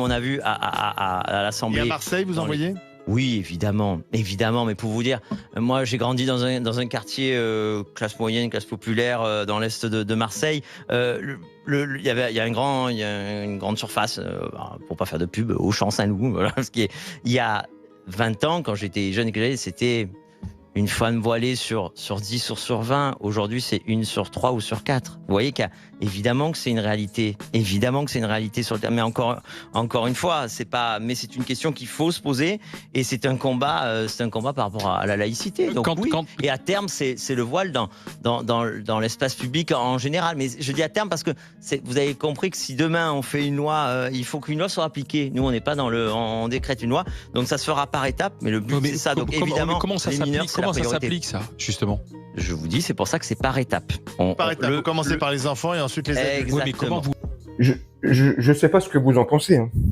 on a vu à l'Assemblée. Et à Marseille, vous en voyez ? Oui, évidemment, mais pour vous dire, moi j'ai grandi dans un quartier classe moyenne, classe populaire dans l'est de Marseille. Il y a une grande surface, pour pas faire de pub, Auchan Saint-Loup, voilà, il y a 20 ans, quand j'étais jeune et que j'allais, c'était une femme voilée sur 10 ou sur 20. Aujourd'hui, c'est 1 sur 3 ou sur 4. Vous voyez évidemment que c'est une réalité. Évidemment que c'est une réalité sur le terrain. Mais encore une fois, mais c'est une question qu'il faut se poser. Et c'est un combat par rapport à la laïcité. Donc et à terme, c'est le voile dans l'espace public en général. Mais je dis à terme parce que vous avez compris que si demain on fait une loi, il faut qu'une loi soit appliquée. Nous, on n'est pas on décrète une loi. Donc ça se fera par étapes. Mais le but, c'est ça. Donc évidemment, comment ça s'applique, ça, justement ? Je vous dis, c'est pour ça que c'est par étapes. Par étapes. Vous commencez par les enfants et ensuite les adultes. Exactement. Oui, mais comment vous... Je sais pas ce que vous en pensez. Hein.